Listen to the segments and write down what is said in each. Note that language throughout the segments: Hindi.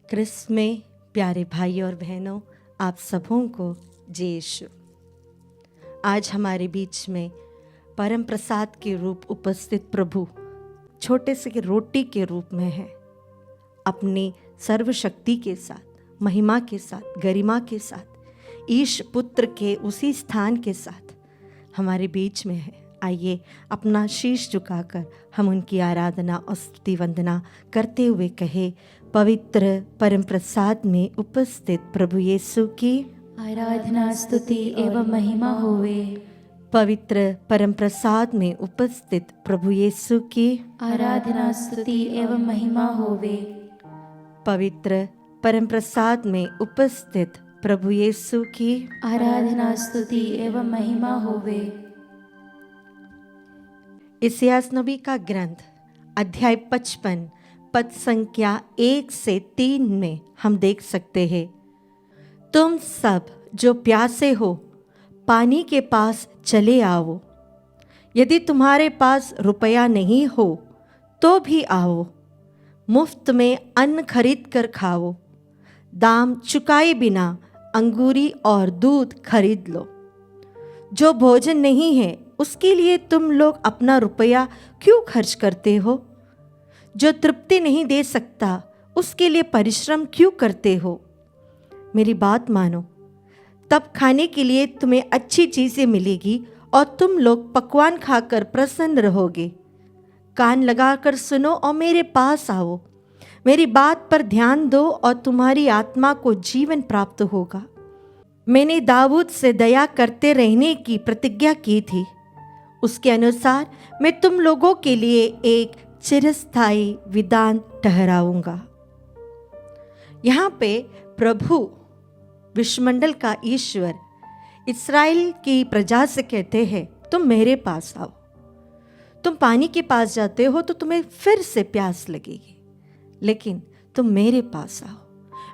क्रिस्त में प्यारे भाई और बहनों, आप सबों को जय यीशु। आज हमारे बीच में परम प्रसाद के रूप उपस्थित प्रभु छोटे से रोटी के रूप में है। अपनी सर्वशक्ति के साथ, महिमा के साथ, गरिमा के साथ, ईश पुत्र के उसी स्थान के साथ हमारे बीच में है। आइए अपना शीश झुकाकर हम उनकी आराधना और स्तुति वंदना करते हुए कहे, पवित्र परम प्रसाद में उपस्थित प्रभु यीशु की आराधना स्तुति एवं महिमा होवे। पवित्र परम प्रसाद में उपस्थित प्रभु यीशु की आराधना स्तुति एवं महिमा होवे। पवित्र परम प्रसाद में उपस्थित प्रभु यीशु की आराधना स्तुति एवं महिमा होवे। इसायास नबी का ग्रंथ अध्याय 55 पद संख्या 1 से 3 में हम देख सकते हैं, तुम सब जो प्यासे हो पानी के पास चले आओ। यदि तुम्हारे पास रुपया नहीं हो तो भी आओ, मुफ्त में अन्न खरीद कर खाओ। दाम चुकाए बिना अंगूरी और दूध खरीद लो। जो भोजन नहीं है उसके लिए तुम लोग अपना रुपया क्यों खर्च करते हो? जो तृप्ति नहीं दे सकता उसके लिए परिश्रम क्यों करते हो? मेरी बात मानो, तब खाने के लिए तुम्हें अच्छी चीज़ें मिलेगी और तुम लोग पकवान खाकर प्रसन्न रहोगे। कान लगाकर सुनो और मेरे पास आओ। मेरी बात पर ध्यान दो और तुम्हारी आत्मा को जीवन प्राप्त होगा। मैंने दाऊद से दया करते रहने की प्रतिज्ञा की थी, उसके अनुसार मैं तुम लोगों के लिए एक चिरस्थायी विधान ठहराऊंगा। यहाँ पे प्रभु विश्वमंडल का ईश्वर इस्राएल की प्रजा से कहते हैं, तुम मेरे पास आओ। तुम पानी के पास जाते हो तो तुम्हें फिर से प्यास लगेगी, लेकिन तुम मेरे पास आओ,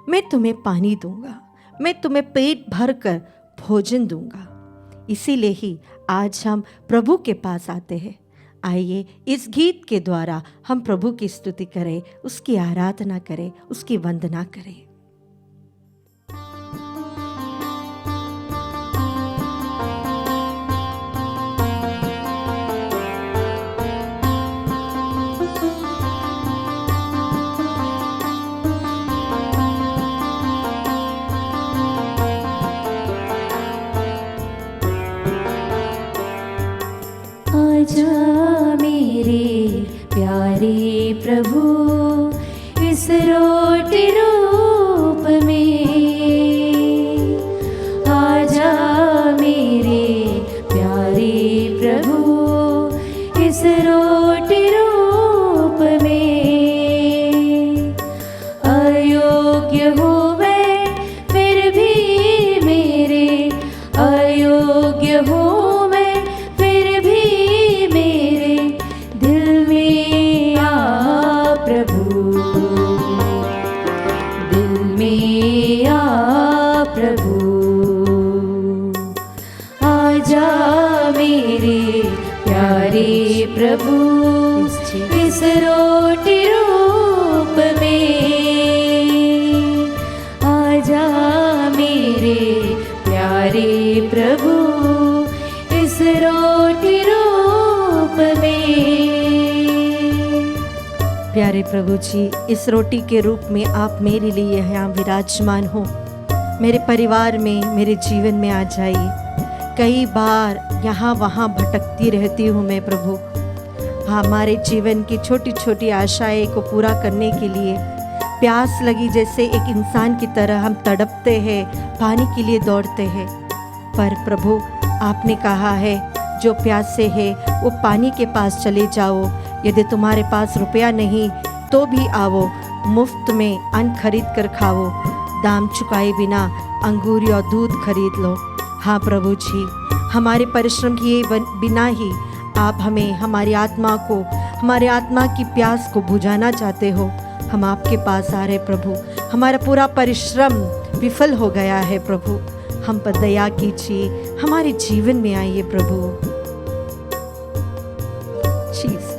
मैं तुम्हें पानी दूंगा, मैं तुम्हें पेट भर कर भोजन दूंगा। इसीलिए ही आज हम प्रभु के पास आते हैं। आइए इस गीत के द्वारा हम प्रभु की स्तुति करें, उसकी आराधना करें, उसकी वंदना करें। आजा मेरे प्यारे प्रभु इस रोटी रूप में। आजा मेरे प्यारे प्रभु इस रोटी रूप में। अयोग्य हूँ मैं फिर भी मेरे, अयोग्य हूँ प्रभु इस रोटी रूप में। आजा मेरे प्यारे प्रभु इस रोटी रूप में। प्यारे प्रभु जी, इस रोटी के रूप में आप मेरे लिए यहाँ विराजमान हो। मेरे परिवार में, मेरे जीवन में आ जाइए। कई बार यहाँ वहाँ भटकती रहती हूँ मैं प्रभु। हमारे जीवन की छोटी छोटी आशाएं को पूरा करने के लिए प्यास लगी जैसे एक इंसान की तरह हम तड़पते हैं, पानी के लिए दौड़ते हैं। पर प्रभु आपने कहा है, जो प्यासे है वो पानी के पास चले जाओ। यदि तुम्हारे पास रुपया नहीं तो भी आओ, मुफ्त में अन्न खरीद कर खाओ। दाम चुकाए बिना अंगूरी और दूध खरीद लो। हाँ प्रभु जी, हमारे परिश्रम किए बिना ही आप हमें, हमारी आत्मा को, हमारे आत्मा की प्यास को बुझाना चाहते हो। हम आपके पास आ रहे प्रभु। हमारा पूरा परिश्रम विफल हो गया है प्रभु। हम पर दया कीजिए, हमारे जीवन में आइए प्रभु। जीसस।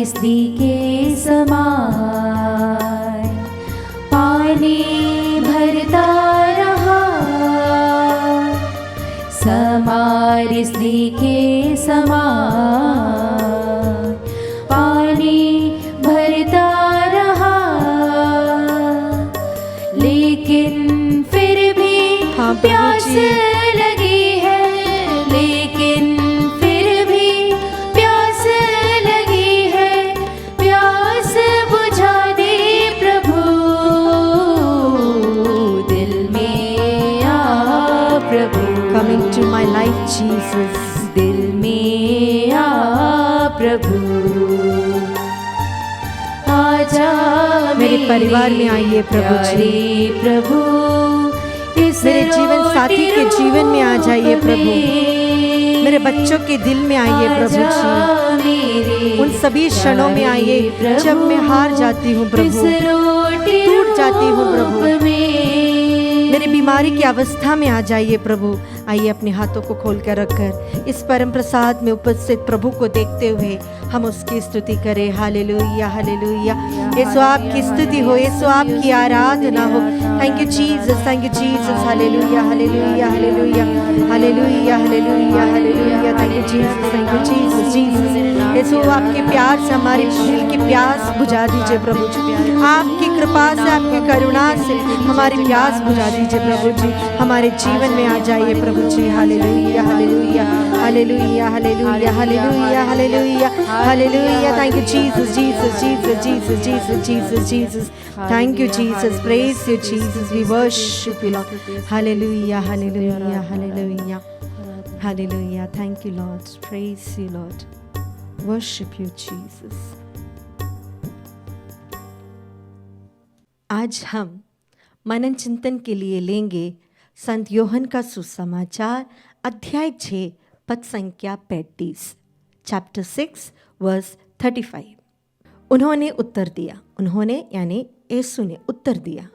समारिस्दी के समान पानी भरता रहा, समारिस्दी के समान पानी भरता रहा, लेकिन फिर भी प्यास लगी है, लेकिन फिर भी प्यास लगी है, प्यास बुझा दे प्रभु, दिल में आ प्रभु, Coming to my life, Jesus. दिल में आ प्रभु, आजा मेरे परिवार में आइए प्रभु जी, प्यारे प्रभु, इस मेरे जीवन साथी के जीवन में आ जाइए प्रभु, मेरे बच्चों के दिल में आइए प्रभु जी, उन सभी क्षणों में आइए जब मैं हार जाती हूँ प्रभु, टूट जाती हूँ प्रभु, मेरी बीमारी की अवस्था में आ जाइए प्रभु। आइए अपने हाथों को खोल कर रखकर इस परम प्रसाद में उपस्थित प्रभु को देखते हुए हम उसकी स्तुति करें। Hallelujah hallelujah. यीशु आपकी स्तुति हो, यीशु आपकी आराधना हो। Thank you Jesus, thank you Jesus. Hallelujah hallelujah hallelujah hallelujah hallelujah hallelujah. Thank you Jesus, thank you Jesus Jesus. Yeshu आपके प्यार से हमारी दिल की प्यास बुझा दीजिए प्रभु जी, आपकी कृपा से, आपकी करुणा से हमारी प्यास बुझा दीजिए प्रभु जी, हमारे जीवन में आ जाइए प्रभु जी। Hallelujah hallelujah hallelujah hallelujah hallelujah hallelujah hallelujah. Thank you Jesus Jesus Jesus Jesus Jesus Jesus Jesus. Thank you Jesus, praise you Jesus, we worship you Lord. Hallelujah hallelujah hallelujah hallelujah. Thank you Lord, praise you Lord, worship you Jesus. आज हम मनन चिंतन के लिए लेंगे संत योहन का सुसमाचार अध्याय 6 पद संख्या 35, चैप्टर 6 वर्स 35। उन्होंने उत्तर दिया, उन्होंने यानी यीशु ने उत्तर दिया,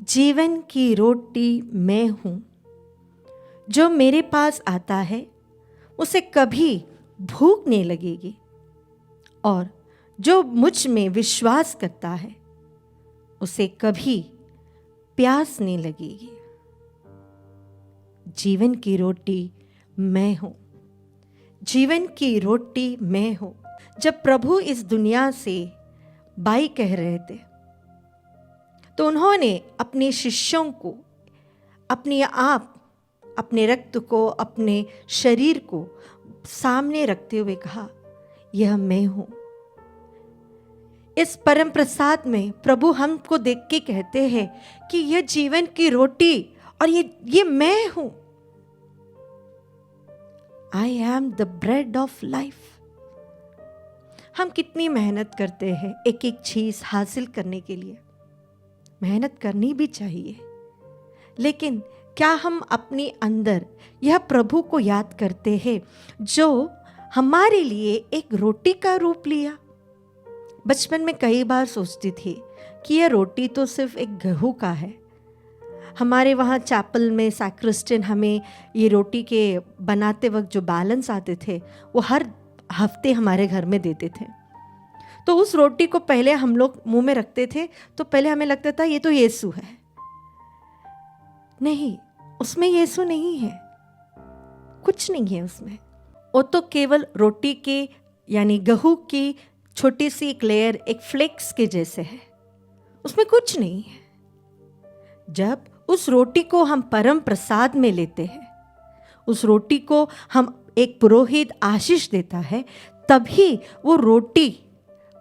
जीवन की रोटी मैं हूँ, जो मेरे पास आता है उसे कभी भूख नहीं लगेगी, और जो मुझ में विश्वास करता है उसे कभी प्यास नहीं लगेगी। जीवन की रोटी मैं हूँ, जीवन की रोटी मैं हूँ। जब प्रभु इस दुनिया से बाई कह रहे थे तो उन्होंने अपने शिष्यों को अपने आप, अपने रक्त को, अपने शरीर को सामने रखते हुए कहा, यह मैं हूँ। इस परम प्रसाद में प्रभु हमको देख के कहते हैं कि यह जीवन की रोटी और ये मैं हूं। I am the bread of life. हम कितनी मेहनत करते हैं एक एक चीज हासिल करने के लिए, मेहनत करनी भी चाहिए, लेकिन क्या हम अपने अंदर यह प्रभु को याद करते हैं जो हमारे लिए एक रोटी का रूप लिया? बचपन में कई बार सोचती थी कि यह रोटी तो सिर्फ एक गेहूं का है। हमारे वहाँ चैपल में सैक्रिस्टन हमें ये रोटी के बनाते वक्त जो बैलेंस आते थे वो हर हफ्ते हमारे घर में देते थे। तो उस रोटी को पहले हम लोग मुंह में रखते थे तो पहले हमें लगता था ये तो यीशु है। नहीं, उसमें यीशु नहीं है, कुछ नहीं है उसमें। वो तो केवल रोटी के यानी गेहूं की छोटी सी एक लेयर, एक फ्लेक्स के जैसे है, उसमें कुछ नहीं है। जब उस रोटी को हम परम प्रसाद में लेते हैं, उस रोटी को हम एक पुरोहित आशीष देता है, तभी वो रोटी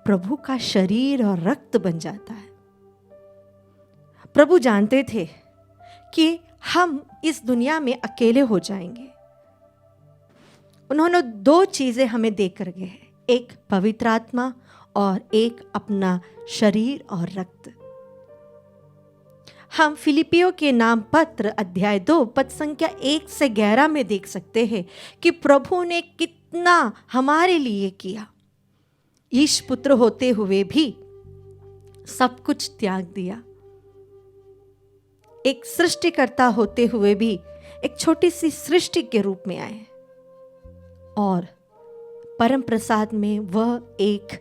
प्रभु का शरीर और रक्त बन जाता है। प्रभु जानते थे कि हम इस दुनिया में अकेले हो जाएंगे। उन्होंने 2 चीजें हमें देकर गए हैं, एक पवित्र आत्मा और एक अपना शरीर और रक्त। हम फिलिपियों के नाम पत्र अध्याय 2 पद संख्या 1 से 11 में देख सकते हैं कि प्रभु ने कितना हमारे लिए किया। ईश पुत्र होते हुए भी सब कुछ त्याग दिया। एक सृष्टिकर्ता होते हुए भी एक छोटी सी सृष्टि के रूप में आए और परम प्रसाद में वह एक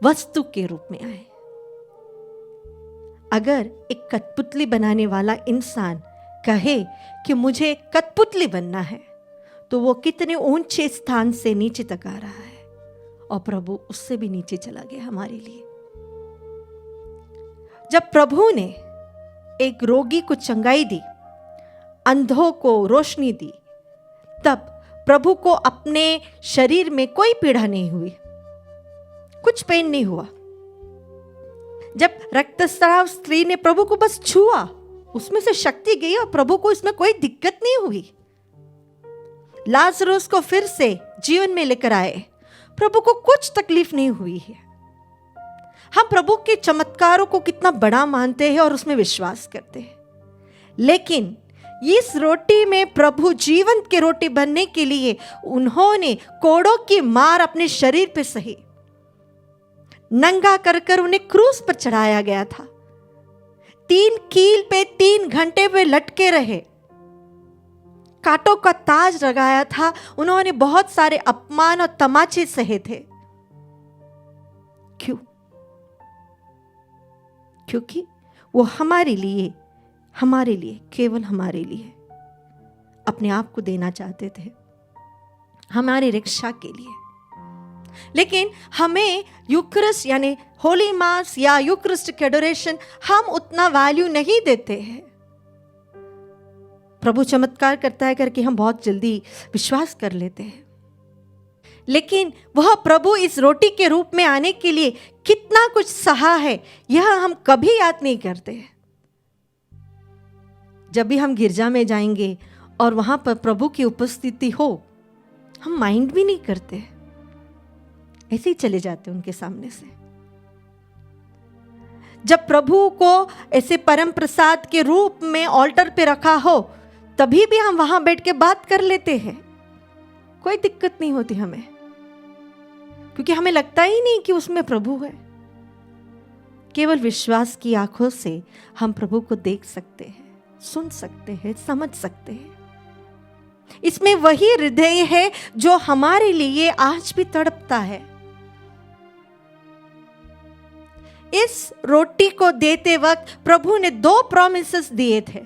वस्तु के रूप में आए। अगर एक कठपुतली बनाने वाला इंसान कहे कि मुझे कठपुतली बनना है, तो वो कितने ऊंचे स्थान से नीचे तक आ रहा है, और प्रभु उससे भी नीचे चला गया हमारे लिए। जब प्रभु ने एक रोगी को चंगाई दी, अंधों को रोशनी दी, तब प्रभु को अपने शरीर में कोई पीड़ा नहीं हुई, कुछ पेन नहीं हुआ। जब रक्तस्राव स्त्री ने प्रभु को बस छुआ, उसमें से शक्ति गई और प्रभु को इसमें कोई दिक्कत नहीं हुई। लाजरुस को फिर से जीवन में लेकर आए, प्रभु को कुछ तकलीफ नहीं हुई है। हम प्रभु के चमत्कारों को कितना बड़ा मानते हैं और उसमें विश्वास करते हैं, लेकिन इस रोटी में प्रभु जीवन की रोटी बनने के लिए उन्होंने कोड़ों की मार अपने शरीर पे सही, नंगा कर कर उन्हें क्रूस पर चढ़ाया गया था। 3 कील पे 3 घंटे वे लटके रहे, कांटों का ताज लगाया था, उन्होंने बहुत सारे अपमान और तमाचे सहे थे। क्यों? क्योंकि वो हमारे लिए केवल हमारे लिए अपने आप को देना चाहते थे, हमारी रक्षा के लिए। लेकिन हमें यूक्रिस्ट यानी होली मास या यूक्रिस्ट की एडोरेशन हम उतना वैल्यू नहीं देते हैं। प्रभु चमत्कार करता है करके हम बहुत जल्दी विश्वास कर लेते हैं, लेकिन वह प्रभु इस रोटी के रूप में आने के लिए कितना कुछ सहा है, यह हम कभी याद नहीं करते हैं। जब भी हम गिरजा में जाएंगे और वहां पर प्रभु की उपस्थिति हो, हम माइंड भी नहीं करते, ऐसे ही चले जाते उनके सामने से। जब प्रभु को ऐसे परम प्रसाद के रूप में ऑल्टर पे रखा हो, तभी भी हम वहां बैठ के बात कर लेते हैं, कोई दिक्कत नहीं होती हमें, क्योंकि हमें लगता ही नहीं कि उसमें प्रभु है। केवल विश्वास की आंखों से हम प्रभु को देख सकते हैं, सुन सकते हैं, समझ सकते हैं। इसमें वही हृदय है जो हमारे लिए आज भी तड़पता है। इस रोटी को देते वक्त प्रभु ने 2 प्रॉमिसेस दिए थे,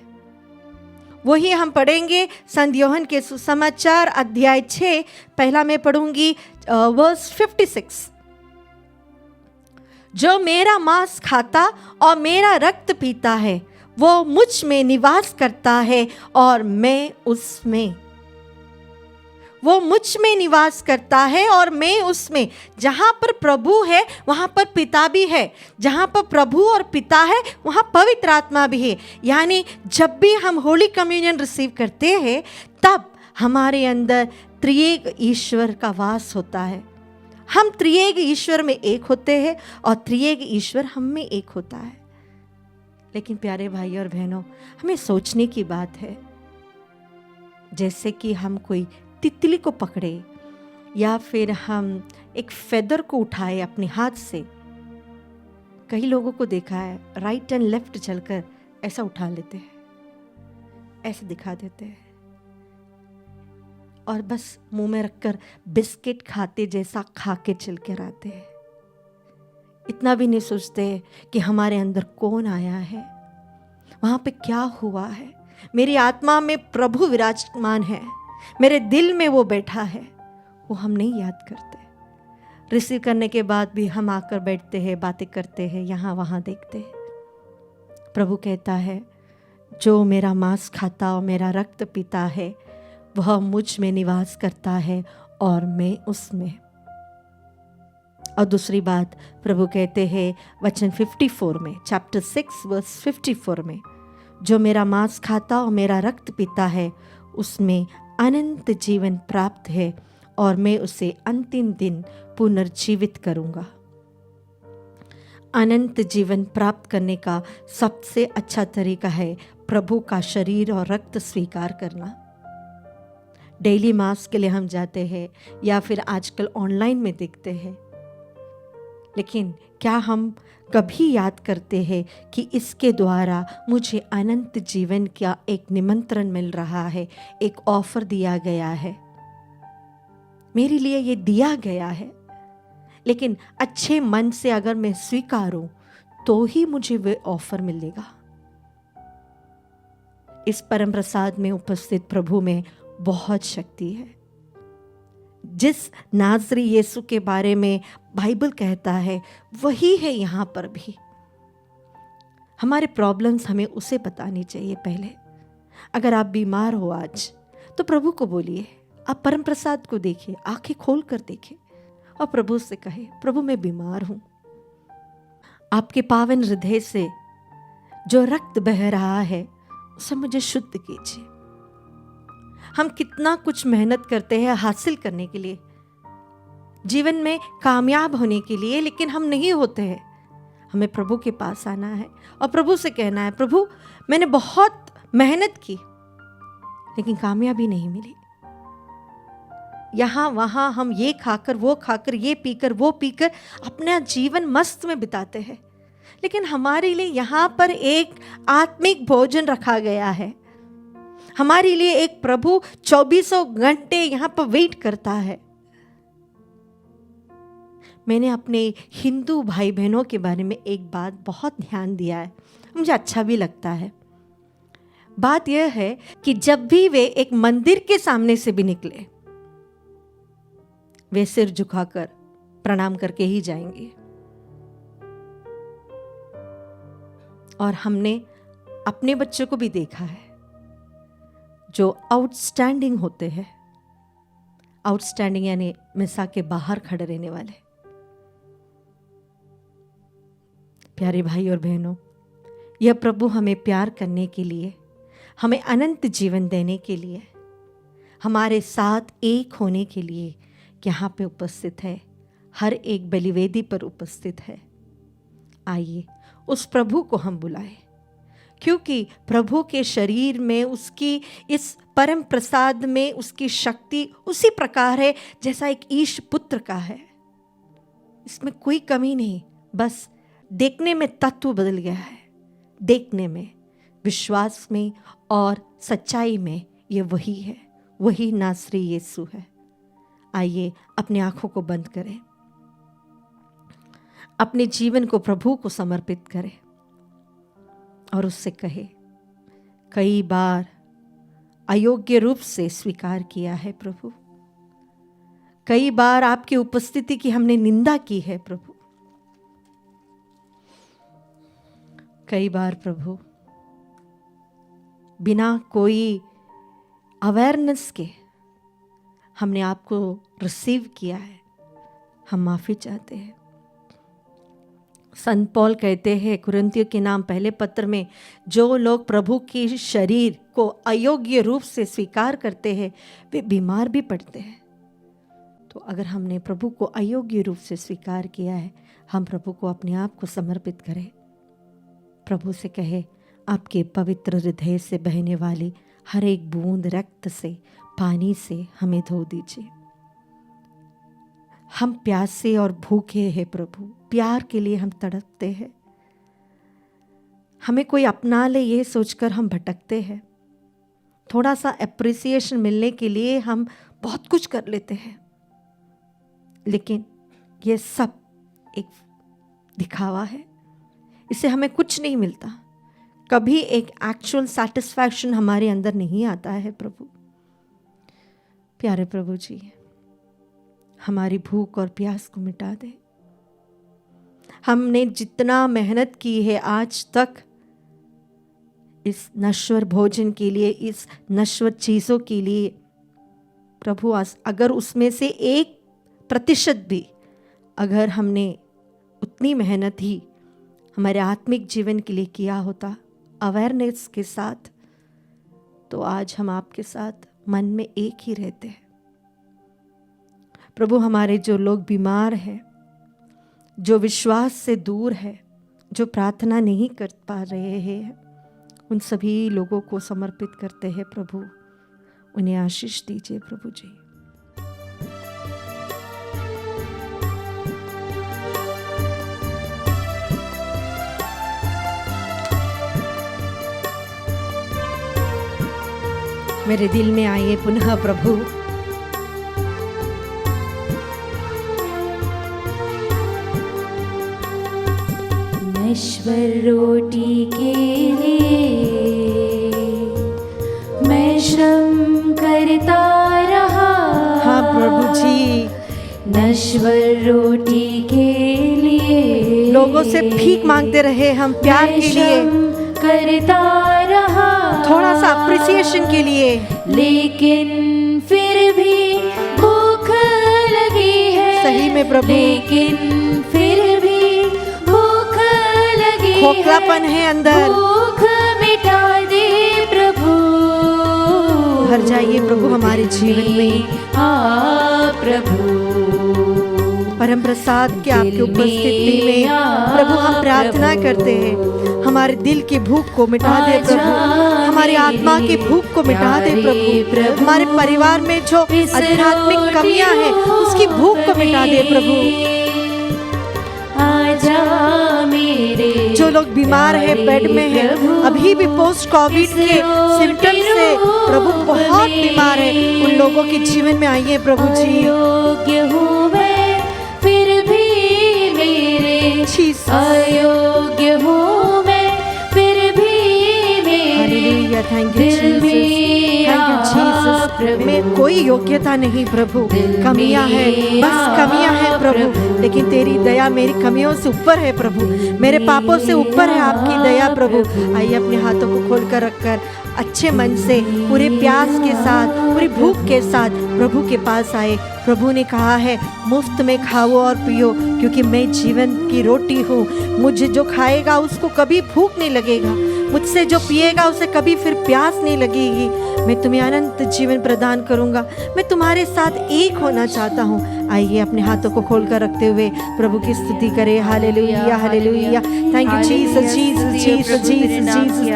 वही हम पढ़ेंगे संत योहन के सुसमाचार अध्याय 6, पहला मैं पढ़ूंगी वर्स 56। जो मेरा मांस खाता और मेरा रक्त पीता है, वो मुझ में निवास करता है और मैं उसमें। वो मुझ में निवास करता है और मैं उसमें। जहां पर प्रभु है वहां पर पिता भी है, जहां पर प्रभु और पिता है वहां पवित्र आत्मा भी है। यानी जब भी हम होली कम्युनियन रिसीव करते हैं, तब हमारे अंदर त्रिएक ईश्वर का वास होता है। हम त्रिएक ईश्वर में एक होते हैं और त्रिएक ईश्वर हम में एक होता है। लेकिन प्यारे भाई और बहनों, हमें सोचने की बात है, जैसे कि हम कोई तितली को पकड़े या फिर हम एक फेदर को उठाए अपने हाथ से। कई लोगों को देखा है राइट एंड लेफ्ट चलकर ऐसा उठा लेते हैं, ऐसे दिखा देते हैं, और बस मुंह में रखकर बिस्किट खाते जैसा खा के चल कर आते हैं। इतना भी नहीं सोचते कि हमारे अंदर कौन आया है, वहां पे क्या हुआ है। मेरी आत्मा में प्रभु विराजमान है, मेरे दिल में वो बैठा है, वो हम नहीं याद करते। रिसीव करने के बाद भी हम आकर बैठते हैं, बातें करते हैं, यहाँ वहाँ देखते हैं। प्रभु कहता है, जो मेरा मांस खाता और मेरा रक्त पीता है, वह मुझ में निवास करता है और मैं उसमें। और दूसरी बात प्रभु कहते हैं वचन 54 में, चैप्टर 6 वर्स 54 में, जो मेरा मांस खाता और मेरा रक्त पीता है, उसमें अनंत जीवन प्राप्त है और मैं उसे अंतिम दिन पुनर्जीवित करूंगा। अनंत जीवन प्राप्त करने का सबसे अच्छा तरीका है प्रभु का शरीर और रक्त स्वीकार करना। डेली मास के लिए हम जाते हैं या फिर आजकल ऑनलाइन में देखते हैं, लेकिन क्या हम कभी याद करते हैं कि इसके द्वारा मुझे अनंत जीवन का एक निमंत्रण मिल रहा है, एक ऑफर दिया गया है। मेरे लिए ये दिया गया है, लेकिन अच्छे मन से अगर मैं स्वीकारूं तो ही मुझे वे ऑफर मिलेगा। इस परम प्रसाद में उपस्थित प्रभु में बहुत शक्ति है। जिस नाज़री यीशु के बारे में बाइबल कहता है वही है यहाँ पर भी। हमारे प्रॉब्लम्स हमें उसे बतानी चाहिए पहले। अगर आप बीमार हो आज तो प्रभु को बोलिए, आप परम प्रसाद को देखिए, आंखें खोल कर देखिए और प्रभु से कहे, प्रभु मैं बीमार हूं। आपके पावन हृदय से जो रक्त बह रहा है उसे मुझे शुद्ध कीजिए। हम कितना कुछ मेहनत करते हैं हासिल करने के लिए, जीवन में कामयाब होने के लिए, लेकिन हम नहीं होते हैं। हमें प्रभु के पास आना है और प्रभु से कहना है, प्रभु मैंने बहुत मेहनत की लेकिन कामयाबी नहीं मिली। यहाँ वहाँ हम ये खाकर वो खाकर, ये पीकर वो पीकर अपना जीवन मस्त में बिताते हैं, लेकिन हमारे लिए यहाँ पर एक आत्मिक भोजन रखा गया है। हमारे लिए एक प्रभु 24 घंटे यहाँ पर वेट करता है। मैंने अपने हिंदू भाई बहनों के बारे में एक बात बहुत ध्यान दिया है, मुझे अच्छा भी लगता है। बात यह है कि जब भी वे एक मंदिर के सामने से भी निकले, वे सिर झुकाकर प्रणाम करके ही जाएंगे। और हमने अपने बच्चों को भी देखा है जो आउटस्टैंडिंग होते हैं, आउटस्टैंडिंग यानी मिसा के बाहर खड़े रहने वाले। प्यारे भाई और बहनों, यह प्रभु हमें प्यार करने के लिए, हमें अनंत जीवन देने के लिए, हमारे साथ एक होने के लिए यहाँ पे उपस्थित है, हर एक बलिवेदी पर उपस्थित है। आइए उस प्रभु को हम बुलाएं, क्योंकि प्रभु के शरीर में, उसकी इस परम प्रसाद में उसकी शक्ति उसी प्रकार है जैसा एक ईश पुत्र का है। इसमें कोई कमी नहीं, बस देखने में तत्व बदल गया है, देखने में, विश्वास में और सच्चाई में ये वही है, वही नासरी यीशु है। आइए अपनी आंखों को बंद करें, अपने जीवन को प्रभु को समर्पित करें और उससे कहे, कई बार अयोग्य रूप से स्वीकार किया है प्रभु, कई बार आपकी उपस्थिति की हमने निंदा की है प्रभु, कई बार प्रभु बिना कोई अवेयरनेस के हमने आपको रिसीव किया है, हम माफ़ी चाहते हैं। संत पौल कहते हैं कुरिन्थियों के नाम पहले पत्र में, जो लोग प्रभु के शरीर को अयोग्य रूप से स्वीकार करते हैं वे बीमार भी पड़ते हैं। तो अगर हमने प्रभु को अयोग्य रूप से स्वीकार किया है, हम प्रभु को अपने आप को समर्पित करें, प्रभु से कहे, आपके पवित्र हृदय से बहने वाली हर एक बूंद रक्त से, पानी से हमें धो दीजिए। हम प्यासे और भूखे हैं प्रभु, प्यार के लिए हम तड़पते हैं, हमें कोई अपना ले ये सोचकर हम भटकते हैं, थोड़ा सा एप्रिसिएशन मिलने के लिए हम बहुत कुछ कर लेते हैं, लेकिन ये सब एक दिखावा है, इससे हमें कुछ नहीं मिलता, कभी एक एक्चुअल सैटिस्फैक्शन हमारे अंदर नहीं आता है प्रभु। प्यारे प्रभु जी, हमारी भूख और प्यास को मिटा दे। हमने जितना मेहनत की है आज तक इस नश्वर भोजन के लिए, इस नश्वर चीज़ों के लिए, प्रभु अगर उसमें से 1% भी अगर हमने उतनी मेहनत ही हमारे आत्मिक जीवन के लिए किया होता अवेयरनेस के साथ, तो आज हम आपके साथ मन में एक ही रहते हैं। प्रभु, हमारे जो लोग बीमार हैं, जो विश्वास से दूर है, जो प्रार्थना नहीं कर पा रहे हैं, उन सभी लोगों को समर्पित करते हैं प्रभु, उन्हें आशीष दीजिए प्रभु जी। मेरे दिल में आइए पुनः प्रभु, नश्वर रोटी के लिए मैं श्रम करता रहा। हाँ प्रभु जी, नश्वर रोटी के लिए लोगों से भीख मांगते रहे हम प्यार के लिए, करता रहा, थोड़ा सा अप्रिसिएशन के लिए, लेकिन फिर भी भूख लगी है। सही में प्रभु, लेकिन फिर भी भूख लगी खोखलापन है अंदर, भूख मिटा दे प्रभु। भर जाइए प्रभु हमारे जीवन में। हाँ प्रभु, परम प्रसाद के आपकी उपस्थिति में प्रभु हम प्रार्थना करते हैं, हमारे दिल की भूख को मिटा दे प्रभु, हमारी आत्मा की भूख को मिटा दे प्रभु, हमारे परिवार में जो आध्यात्मिक कमियां हैं उसकी भूख को मिटा दे प्रभु। आजा मेरे जो लोग बीमार हैं, बेड में हैं, अभी भी पोस्ट कोविड के सिम्टम से प्रभु बहुत बीमार है, उन लोगों के जीवन में आइए प्रभु जी। अयोग्य हूँ मैं फिर भी मेरे, जीसस, अयोग्य हूँ मैं फिर भी मेरे, hallelujah, thank you Jesus, thank you Jesus. में कोई योग्यता नहीं प्रभु, कमियां हैं, बस कमियां हैं प्रभु, लेकिन तेरी दया मेरी कमियों से ऊपर है प्रभु, मेरे पापों से ऊपर है आपकी दया प्रभु। आइए अपने हाथों को खोल कर रखकर अच्छे मन से, पूरे प्यास के साथ, पूरी भूख के साथ प्रभु के पास आए। प्रभु ने कहा है मुफ्त में खाओ और पियो, क्योंकि मैं जीवन की रोटी हूँ, मुझे जो खाएगा उसको कभी भूख नहीं लगेगा, मुझसे जो पिएगा उसे कभी फिर प्यास नहीं लगेगी, मैं तुम्हें अनंत जीवन प्रदान करूंगा, मैं तुम्हारे साथ एक होना चाहता हूँ। आइए अपने हाथों को खोल कर रखते हुए प्रभु की स्तुति करें। Hallelujah, hallelujah, thank you Jesus, Jesus, Jesus, Jesus, Jesus,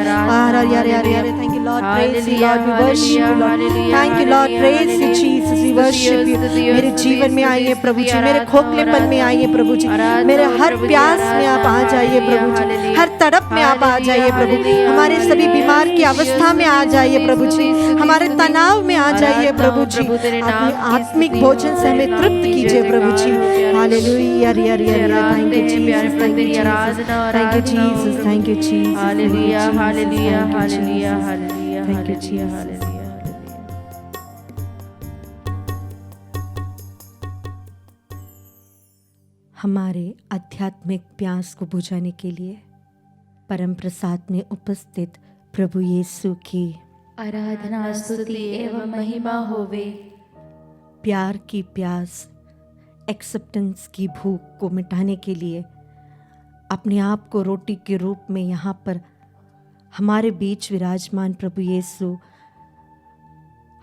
thank you Lord, praise you lord, we worship you lord, thank you Lord, praise you Jesus, we worship you. मेरे जीवन में आइए प्रभु जी, मेरे खोखलेपन में आइए प्रभु जी, मेरे हर प्यास में आप आ जाइए प्रभु जी, हर तड़प में आप आ जाइए प्रभु, हमारे सभी बीमार की अवस्था में आ जाइए प्रभु जी, हमारे तनाव में आ जाइए प्रभु जी, अपने आत्मिक भोजन से हमें तृप्त कीजिए प्रभु जी। Hallelujah, thank you Jesus, thank you Jesus, thank you Jesus, hallelujah, hallelujah, hallelujah, hallelujah, thank you Jesus. हमारे आध्यात्मिक प्यास को बुझाने के लिए परम प्रसाद में उपस्थित प्रभु यीशु की आराधना, स्तुति एवं महिमा होवे। प्यार की प्यास, एक्सेप्टेंस की भूख को मिटाने के लिए अपने आप को रोटी के रूप में यहाँ पर हमारे बीच विराजमान प्रभु यीशु,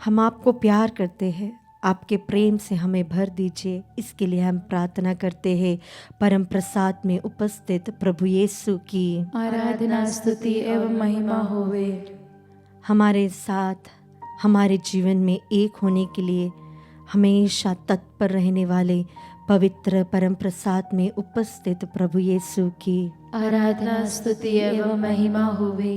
हम आपको प्यार करते हैं, आपके प्रेम से हमें भर दीजिए, इसके लिए हम प्रार्थना करते हैं। परम प्रसाद में उपस्थित प्रभु यीशु की आराधना, स्तुति एवं महिमा होवे। हमारे साथ हमारे जीवन में एक होने के लिए हमेशा तत्पर रहने वाले पवित्र परम प्रसाद में उपस्थित प्रभु यीशु की आराधना, स्तुति एवं महिमा होवे।